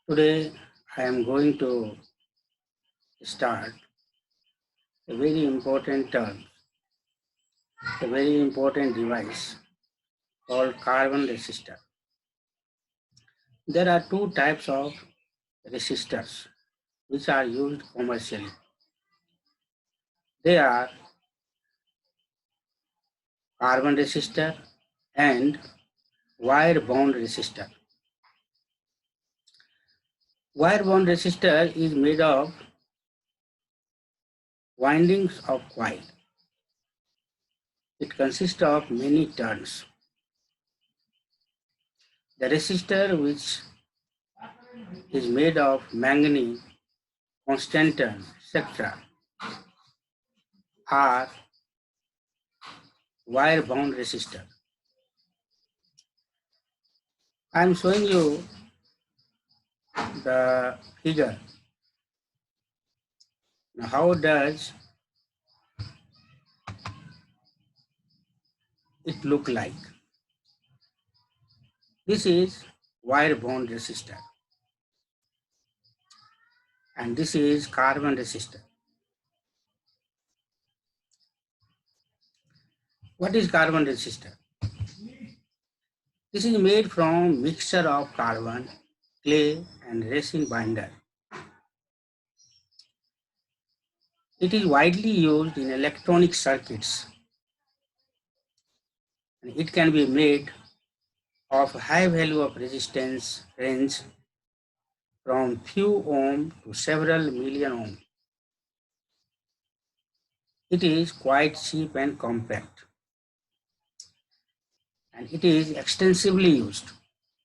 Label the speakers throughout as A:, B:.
A: Today I am going to start a very important term, a very important device called carbon resistor. There are two types of resistors which are used commercially. They are carbon resistor and wire bond resistor. Wire bond resistor is made of windings of coil. It consists of many turns. The resistor which is made of manganese, constantan, etc. are wire bound resistor. I am showing you the figure. Now, how does it look like? This is wire bond resistor and this is carbon resistor. What is carbon resistor? This is made from mixture of carbon, clay and resin binder. It is widely used in electronic circuits and it can be made of high value of resistance range from few ohm to several million ohm. It is quite cheap and compact and it is extensively used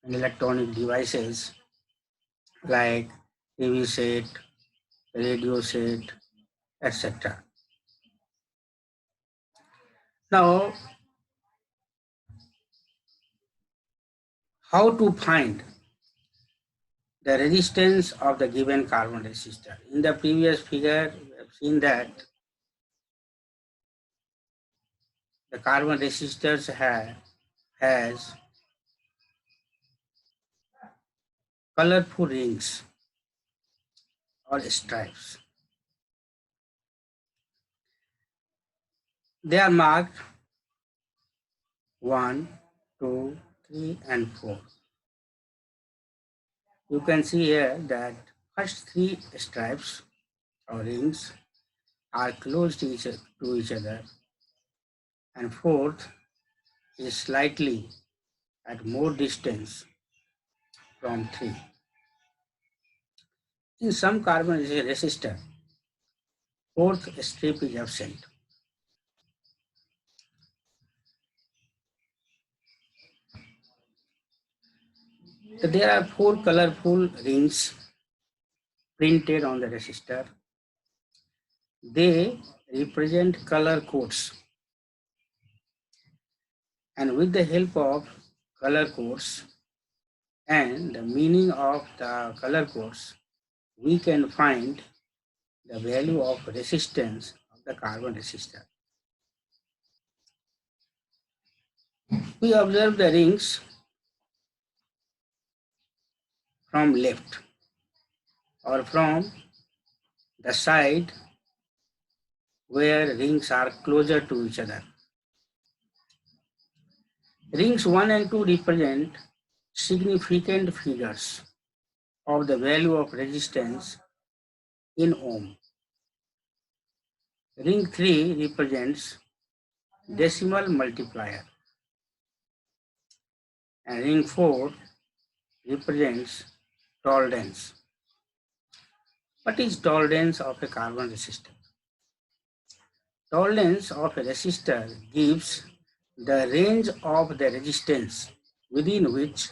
A: in electronic devices like TV set, radio set, etc. Now, how to find the resistance of the given carbon resistor? In the previous figure, we have seen that the carbon resistors has colorful rings or stripes. They are marked 1, 2, 3 and 4. You can see here that first three stripes or rings are close to each other and fourth is slightly at more distance from 3. In some carbon resistor, fourth strip is absent. There are 4 colorful rings printed on the resistor. They represent color codes. And with the help of color codes and the meaning of the color codes, we can find the value of resistance of the carbon resistor. We observe the rings from left or from the side where rings are closer to each other. Rings 1 and 2 represent significant figures of the value of resistance in ohm. Ring 3 represents decimal multiplier and ring 4 represents tolerance. What is tolerance of a carbon resistor? Tolerance of a resistor gives the range of the resistance within which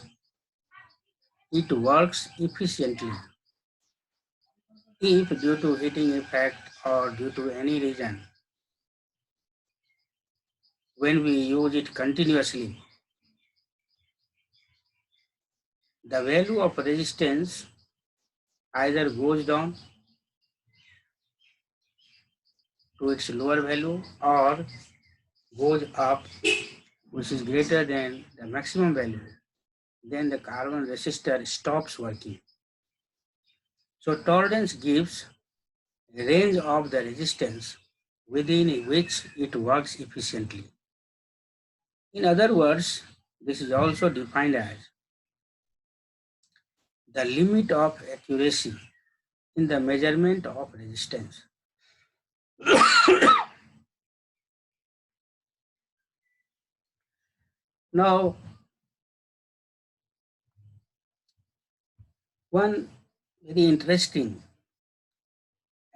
A: it works efficiently. If due to heating effect or due to any reason, when we use it continuously, the value of resistance either goes down to its lower value or goes up, which is greater than the maximum value, then the carbon resistor stops working. So tolerance gives a range of the resistance within which it works efficiently. In other words, this is also defined as the limit of accuracy in the measurement of resistance. Now, one very interesting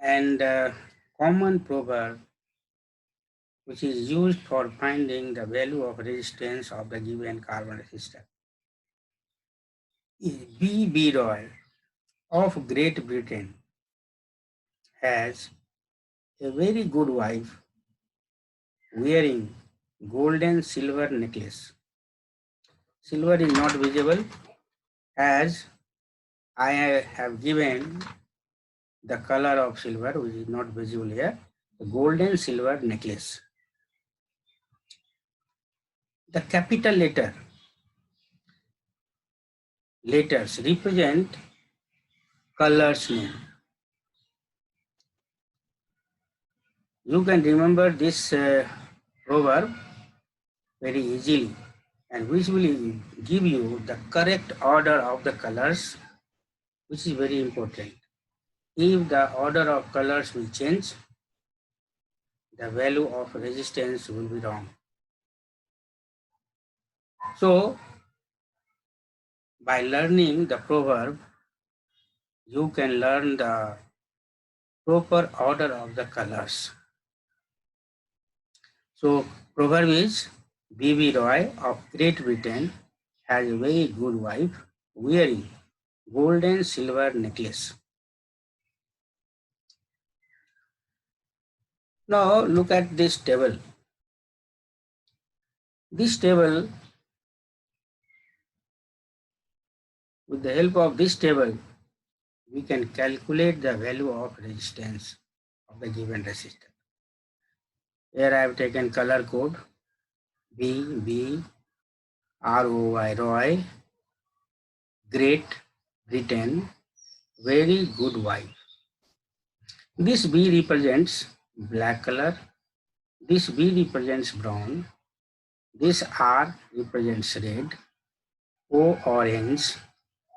A: and common proverb which is used for finding the value of resistance of the given carbon resistor is B. Roy of Great Britain has a very good wife wearing gold and silver necklace. Silver is not visible as I have given the color of silver which is not visible here, the gold and silver necklace. The capital letters represent colors name. You can remember this proverb very easily and which will give you the correct order of the colors, which is very important. If the order of colors will change, the value of resistance will be wrong. So, by learning the proverb, you can learn the proper order of the colors. So, proverb is B. Roy of Great Britain has a very good wife wearing gold and silver necklace. Now, look at this table. This table, with the help of this table, we can calculate the value of resistance of the given resistor. Here I have taken color code B ROY Roy, Great Britain, very good wife. This B represents black color, this B represents brown, this R represents red, O orange,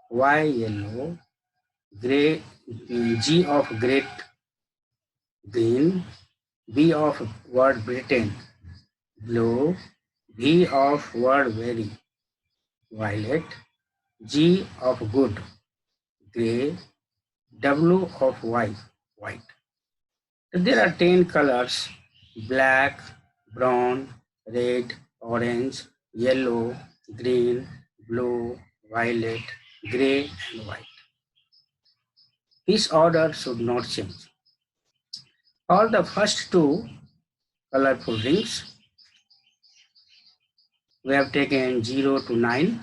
A: Y yellow, gray, G of great green, B of word Britain blue, V of word very violet, G of good gray, W of white. There are 10 colors: black, brown, red, orange, yellow, green, blue, violet, gray, and white. This order should not change. For the first two colorful rings, we have taken 0 to 9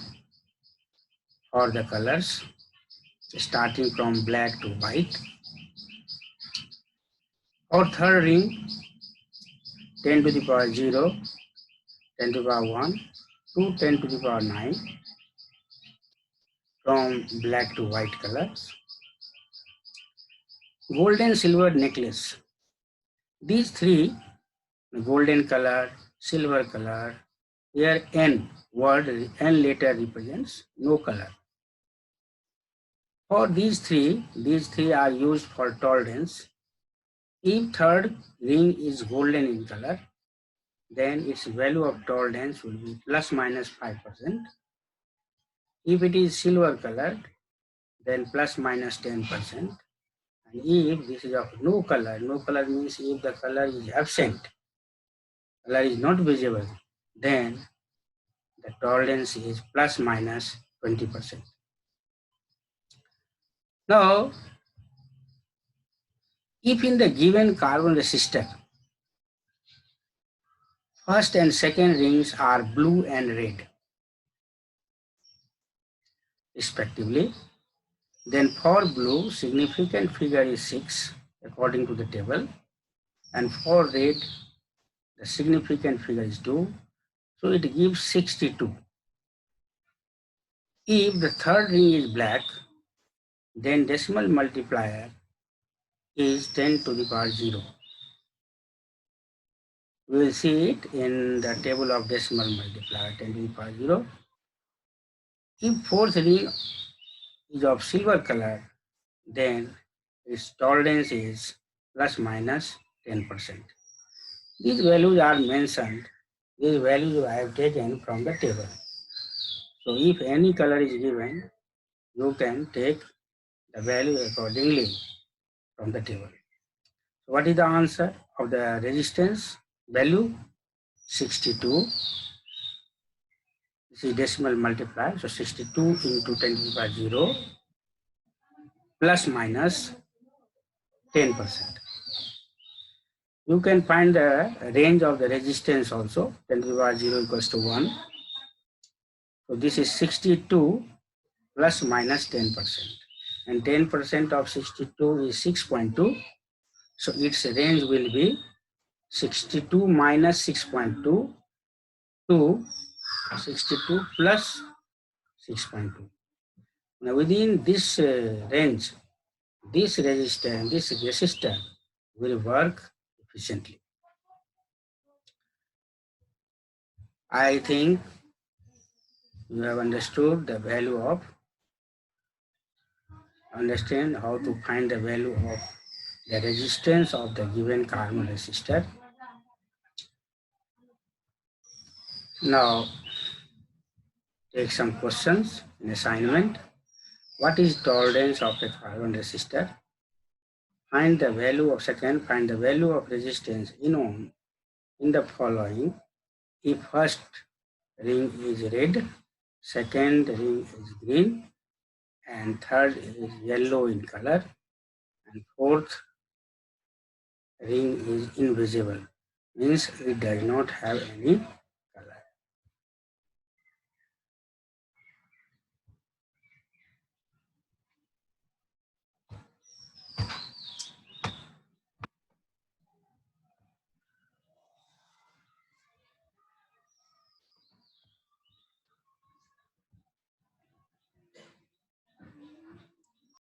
A: for the colors, starting from black to white. Our third ring, 10 to the power 0, 10 to the power 1, to 10 to the power 9, from black to white colors. Gold and silver necklace. These three, golden color, silver color, here N word, N letter represents no color. For these three are used for tolerance. If third ring is golden in color, then its value of tolerance will be plus minus 5%. If it is silver colored, then plus minus 10%. And if this is of no color means if the color is absent, color is not visible, then the tolerance is plus minus 20%. Now, if in the given carbon resistor, first and second rings are blue and red, respectively, then for blue, significant figure is 6 according to the table, and for red, the significant figure is 2, so it gives 62. If the third ring is black, then decimal multiplier is 10 to the power 0. We will see it in the table of decimal multiplier 10 to the power 0. If fourth ring is of silver color, then its tolerance is plus minus 10%. These values are mentioned. These values I have taken from the table. So if any color is given, you can take the value accordingly from the table. So what is the answer of the resistance value? 62. This is decimal multiplier. So 62 into 10 to the power 0 plus minus 10%. You can find the range of the resistance also. 10 to the power 0 equals to 1. So this is 62 plus minus 10%. And 10% of 62 is 6.2. So its range will be 62 minus 6.2 to 62 plus 6.2. Now within this range, this resistor will work efficiently. I think you have understood the value of, understand how to find the value of the resistance of the given carbon resistor. Now take some questions in assignment. What is tolerance of a carbon resistor? Find the value of find the value of resistance in ohm in the following. If first ring is red, second ring is green, and third is yellow in color, and fourth ring is invisible, means it does not have any